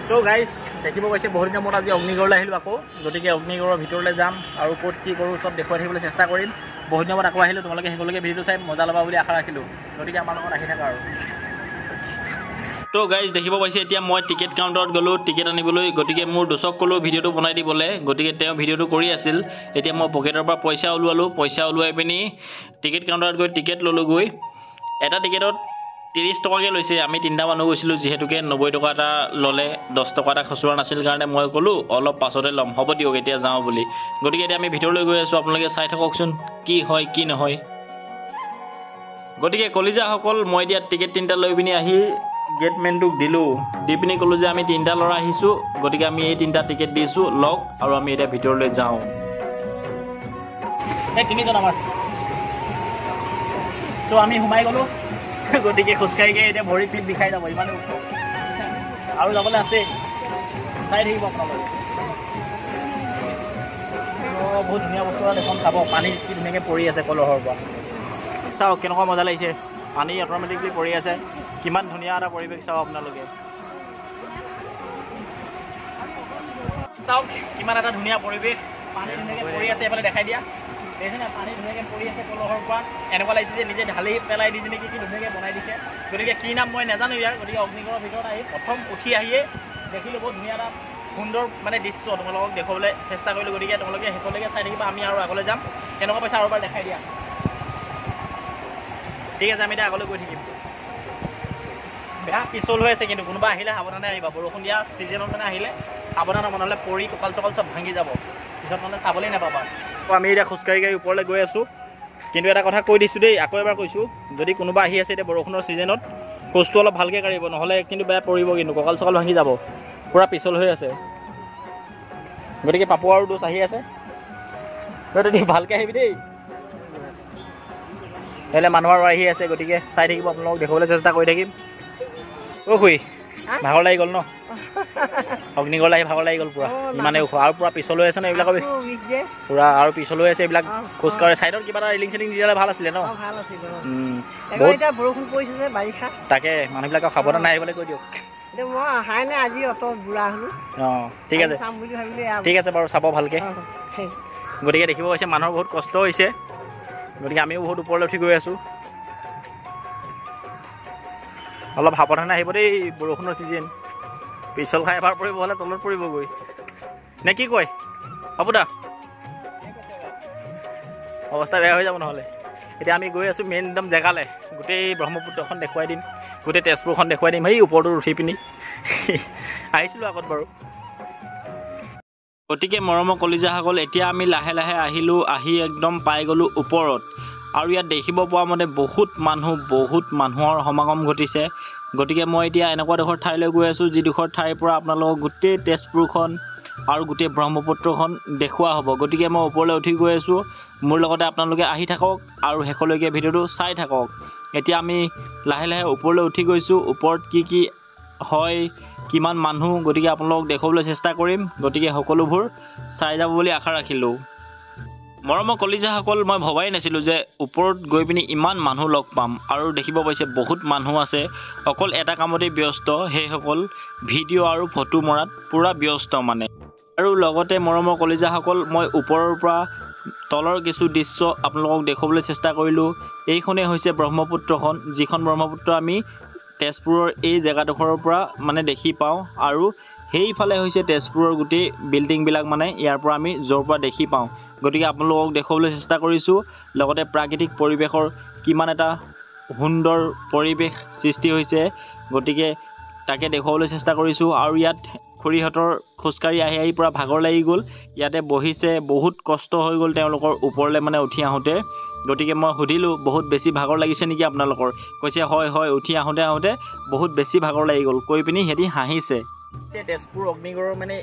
তো গাইজ দেখিব পাইছে বহুত দিনৰ মূৰত আজি অগ্নিগড়লৈ আহিলোঁ আকৌ গতিকে অগ্নিগড়ৰ ভিতৰলৈ যাম আৰু ক'ত কি কৰোঁ চব দেখুৱাই থাকিবলৈ চেষ্টা কৰিম বহুত দিনৰ মূৰত আকৌ আহিলোঁ তোমালোকে শেষলৈকে ভিডিঅ'টো চাই মজা ল'বা বুলি আশা ৰাখিলোঁ গতিকে আমাৰ লগত আহি থাকা আৰু তো গাইজ দেখিব পাইছে এতিয়া মই টিকেট কাউণ্টাৰত গ'লোঁ টিকেট আনিবলৈ গতিকে মোৰ দোষক ক'লোঁ ভিডিঅ'টো বনাই দিবলৈ গতিকে তেওঁ ভিডিঅ'টো কৰি আছিল এতিয়া মই পকেটৰ পৰা পইচা ওলোৱাই পিনি টিকেট কাউণ্টাৰত গৈ টিকেট ল'লোঁগৈ এটা টিকেটত 30 টকাকৈ লৈছে আমি তিনিটা মানুহ গৈছিলোঁ যিহেতুকে 90 টকা এটা ল'লে 10 টকা এটা খুচুৰা নাছিল কাৰণে মই ক'লোঁ অলপ পাছতে ল'ম হ'ব দিয়ক এতিয়া যাওঁ বুলি গতিকে এতিয়া আমি ভিতৰলৈ গৈ আছোঁ আপোনালোকে চাই থাককচোন কি হয় কি নহয় গতিকে কলিজাসকল মই এতিয়া টিকেট 3টা লৈ পিনি আহি গেটমেনটোক দিলোঁ দি পিনি ক'লোঁ যে আমি 3টা ল'ৰা আহিছোঁ গতিকে আমি এই 3টা টিকেট দিছোঁ লওক আৰু আমি এতিয়া ভিতৰলৈ যাওঁ এই তিনিজন আমাৰ তো আমি সোমাই গ'লোঁ গতিকে খোজকাঢ়ি গৈ এতিয়া ভৰি পিঠ বিষাই যাব ইমানে ওখ আৰু যাবলৈ আছে চাই থাকিব আপোনালোকে বহুত ধুনীয়া বস্তু এটা এখন চাব পানী কি ধুনীয়াকৈ পৰি আছে কলহৰ পৰা চাওক কেনেকুৱা মজা লাগিছে পানী অট'মেটিকলি পৰি আছে কিমান ধুনীয়া এটা পৰিৱেশ চাওক আপোনালোকে চাওক কিমান এটা ধুনীয়া পৰিৱেশ পানী ধুনীয়াকৈ পৰি আছে এইফালে দেখাই দিয়া দেখিছেনে পানী ধুনীয়াকৈ পৰি আছে কলহৰ পৰা এনেকুৱা লাগিছে যে নিজে ঢালি পেলাই দিছে নেকি কি ধুনীয়াকৈ বনাই দিছে গতিকে কি নাম মই নাজানো ইয়াৰ গতিকে অগ্নিগড়ৰ ভিতৰত আহি প্ৰথম উঠি আহিয়ে দেখিলোঁ বহুত ধুনীয়া এটা সুন্দৰ মানে দৃশ্য তোমালোকক দেখুৱাবলৈ চেষ্টা কৰিলোঁ গতিকে তোমালোকে শেষলৈকে চাই থাকিবা আমি আৰু আগলৈ যাম কেনেকুৱা পাইছা আৰু এবাৰ দেখাই দিয়া ঠিক আছে আমি এতিয়া আগলৈ গৈ থাকিম বেয়া পিছল হৈ আছে কিন্তু কোনোবা আহিলে সাৱধানে আহিবা বৰষুণ দিয়া ছিজনত মানে আহিলে সাৱধান হ'ব নহ'লে পৰি কঁকাল চকাল চব ভাঙি যাব পিছত মানে চাবলৈ নাপাবা আমি এতিয়া খোজকাঢ়ি ওপৰলৈ গৈ আছোঁ কিন্তু এটা কথা কৈ দিছোঁ দেই আকৌ এবাৰ কৈছোঁ যদি কোনোবা আহি আছে এতিয়া বৰষুণৰ ছিজনত খোজটো অলপ ভালকৈ কাঢ়িব নহ'লে কিন্তু বেয়া পৰিব কিন্তু কঁকাল চকাল ভাঙি যাব পূৰা পিছল হৈ আছে গতিকে পাপু আৰু দোষ আহি আছে তই ভালকৈ আহিবি দেই নহ'লে মানুহ আৰু আহি আছে গতিকে চাই থাকিব আপোনালোকক দেখুৱাবলৈ চেষ্টা কৰি থাকিম অ' খুৰী ভাগৰ লাগি গ'ল ন অগ্নিগড় আহি ভাগৰ লাগি গ'ল পূৰা ইমানে ওখ আৰু পূৰা পিছল হৈ আছে ন এইবিলাকৰ পূৰা আৰু পিছল হৈ আছে এইবিলাক খোজকাঢ়ে ছাইডত কিবা এটা ৰিলিং চিলিং দি দিলে ভাল আছিলে ন বৰষুণ পৰিছে যে বাৰিষা তাকে মানুহবিলাকক সাৱধানে আহিবলৈ কৈ দিয়ক মই অহাই নাই আজি অত বুঢ়া হ'লো অঁ ঠিক আছে চাম বুলি ভাবিলে ঠিক আছে বাৰু চাব ভালকৈ গতিকে দেখিব গৈছে মানুহৰ বহুত কষ্ট হৈছে গতিকে আমিও বহুত ওপৰলৈ উঠি গৈ আছোঁ অলপ সাৱধানে আহিব দেই বৰষুণৰ ছিজন পিছল খাই এবাৰ পৰিব হ'লে তলত পৰিবগৈ নে কি কয় হ'ব দা অৱস্থা বেয়া হৈ যাব নহ'লে এতিয়া আমি গৈ আছোঁ মেইন একদম জেগালৈ গোটেই ব্ৰহ্মপুত্ৰখন দেখুৱাই দিম গোটেই তেজপুৰখন দেখুৱাই দিম সেই ওপৰটোত উঠি পিনি আহিছিলোঁ আগত বাৰু গতিকে মৰমৰ কলিজাসকল এতিয়া আমি লাহে লাহে আহিলোঁ আহি একদম পাই গ'লোঁ ওপৰত আৰু ইয়াত দেখিব পোৱা মতে বহুত মানুহৰ সমাগম ঘটিছে গতিকে মই এতিয়া এনেকুৱা ডোখৰ ঠাইলৈ গৈ আছোঁ যিডোখৰ ঠাইৰ পৰা আপোনালোকক গোটেই তেজপুৰখন আৰু গোটেই ব্ৰহ্মপুত্ৰখন দেখুওৱা হ'ব গতিকে মই ওপৰলৈ উঠি গৈ আছোঁ মোৰ লগতে আপোনালোকে আহি থাকক আৰু শেষলৈকে ভিডিঅ'টো চাই থাকক এতিয়া আমি লাহে লাহে ওপৰলৈ উঠি গৈছোঁ ওপৰত কি কি হয় কিমান মানুহ গতিকে আপোনালোকক দেখুৱাবলৈ চেষ্টা কৰিম গতিকে সকলোবোৰ চাই যাব বুলি আশা ৰাখিলোঁ মৰমৰ কলিজাসকল মই ভবাই নাছিলোঁ যে ওপৰত গৈ পিনি ইমান মানুহ লগ পাম আৰু দেখিব পাইছে বহুত মানুহ আছে অকল এটা কামতেই ব্যস্ত সেইসকল ভিডিঅ' আৰু ফটো মৰাত পূৰা ব্যস্ত মানে আৰু লগতে মৰমৰ কলিজাসকল মই ওপৰৰ পৰা তলৰ কিছু দৃশ্য আপোনালোকক দেখুৱাবলৈ চেষ্টা কৰিলোঁ এইখনেই হৈছে ব্ৰহ্মপুত্ৰখন যিখন ব্ৰহ্মপুত্ৰ আমি তেজপুৰৰ এই জেগাডোখৰৰ পৰা মানে দেখি পাওঁ আৰু সেইফালে হৈছে তেজপুৰৰ গোটেই বিল্ডিংবিলাক মানে ইয়াৰ পৰা আমি য'ৰ পৰা দেখি পাওঁ গতিকে আপোনালোকক দেখুৱাবলৈ চেষ্টা কৰিছোঁ লগতে প্ৰাকৃতিক পৰিৱেশৰ কিমান এটা সুন্দৰ পৰিৱেশ সৃষ্টি হৈছে গতিকে তাকে দেখুৱাবলৈ চেষ্টা কৰিছোঁ আৰু ইয়াত খুৰীহঁতৰ খোজকাঢ়ি আহি পূৰা ভাগৰ লাগি গ'ল ইয়াতে বহিছে বহুত কষ্ট হৈ গ'ল তেওঁলোকৰ ওপৰলৈ মানে উঠি আহোঁতে গতিকে মই সুধিলোঁ বহুত বেছি ভাগৰ লাগিছে নেকি আপোনালোকৰ কৈছে হয় উঠি আহোঁতে বহুত বেছি ভাগৰ লাগি গ'ল কৈ পিনি সিহঁতি হাঁহিছে তেজপুৰ অগ্নিগড়ৰ মানে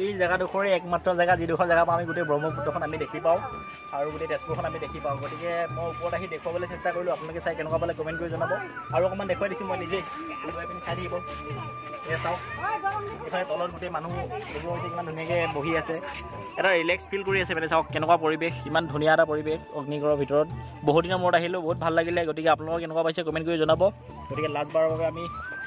এই জেগাডোখৰে একমাত্ৰ জেগা যিডোখৰ জেগা পৰা আমি গোটেই ব্ৰহ্মপুত্ৰখন আমি দেখি পাওঁ আৰু গোটেই তেজপুৰখন আমি দেখি পাওঁ গতিকে মই ওপৰত আহি দেখুৱাবলৈ চেষ্টা কৰিলোঁ আপোনালোকে চাই কেনেকুৱা পালে কমেণ্ট কৰি জনাব আৰু অকণমান দেখুৱাই দিছোঁ মই নিজেই দেখুৱাই পিনি চাই থাকিব এয়া চাওক এইফালে তলত গোটেই মানুহ এইবোৰ ইমান ধুনীয়াকৈ বহি আছে এটা ৰিলেক্স ফিল কৰি আছে মানে চাওক কেনেকুৱা পৰিৱেশ ইমান ধুনীয়া এটা পৰিৱেশ অগ্নিগড়ৰ ভিতৰত বহুত দিনৰ মূৰত আহিলোঁ বহুত ভাল লাগিলে গতিকে আপোনালোকক কেনেকুৱা পাইছে কমেণ্ট কৰি জনাব গতিকে লাষ্টবাৰৰ বাবে আমি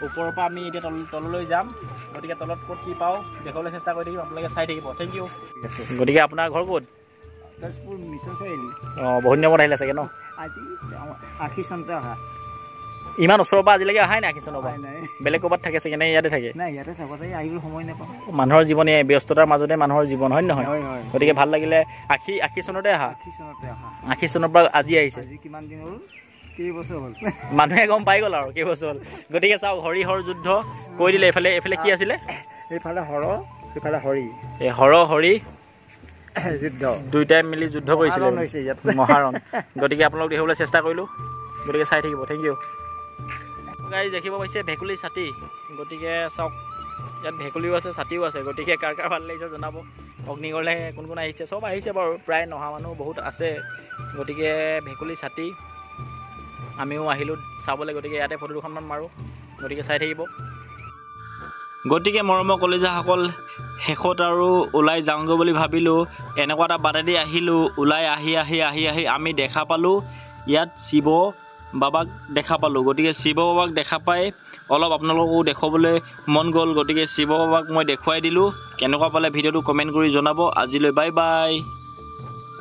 ওপৰৰ পৰা আমি এতিয়া তললৈ যাম গতিকে তলত ক'ত কি পাওঁ দেখুৱাবলৈ চেষ্টা কৰি থাকিম আপোনালোকে চাই থাকিব থেংক ইউ ঠিক আছে গতিকে আপোনাৰ ঘৰ ক'ত তেজপুৰ মিছন চাৰিআলি অঁ বহুত দিনৰ মূৰত আহিলে চাগে ন আজি 80 চনতে অহা ইমান ওচৰৰ পৰা আজিলৈকে অহাই নাই কিচনৰ পৰা নাই বেলেগ ক'ৰবাত থাকে চাগে নে ইয়াতে থাকে নাই ইয়াতে থাকোঁতে আহিবলৈ সময় নাপাওঁ মানুহৰ জীৱনে ব্যস্ততাৰ মাজতে মানুহৰ জীৱন হয় নহয় হয় হয় গতিকে ভাল লাগিলে 80 চনতে অহা 80 চনতে অহা 80 চনৰ পৰা আজি আহিছে আজি কিমান দিন হ'ল কেইবছৰ হ'ল মানুহে গম পাই গ'ল আৰু কেইবছৰ হ'ল গতিকে চাওক হৰিহৰ যুদ্ধ কৈ দিলে এইফালে কি আছিলে এইফালে হৰ এইফালে হৰি এই হৰি যুদ্ধ দুইটাই মিলি যুদ্ধ কৰিছিলে মহাৰণ হৈছে ইয়াত মহাৰণ গতিকে আপোনালোক দেখিবলৈ চেষ্টা কৰিলোঁ গতিকে চাই থাকিব থেংক ইউ গাড়ী দেখিব পাইছে ভেকুলী ছাতি গতিকে চাওক ইয়াত ভেকুলীও আছে ছাতিও আছে গতিকে কাৰ ভাল লাগিছে জনাব অগ্নিগড়লৈ কোন কোন আহিছে চব আহিছে বাৰু প্ৰায় নহা মানুহ বহুত আছে গতিকে ভেকুলী ছাতি আমিও আহিলোঁ চাবলৈ গতিকে ইয়াতে ফটো দুখনমান মাৰোঁ গতিকে চাই থাকিব গতিকে মৰমৰ কলিজাসকল শেষত আৰু ওলাই যাওঁগৈ বুলি ভাবিলোঁ এনেকুৱা এটা বাটেদি আহিলোঁ ওলাই আহি আমি দেখা পালোঁ ইয়াত শিৱ বাবাক দেখা পালোঁ গতিকে শিৱ বাবাক দেখা পাই অলপ আপোনালোককো দেখুৱাবলৈ মন গ'ল গতিকে শিৱ বাবাক মই দেখুৱাই দিলোঁ কেনেকুৱা পালে ভিডিঅ'টো কমেণ্ট কৰি জনাব আজিলৈ বাই বাই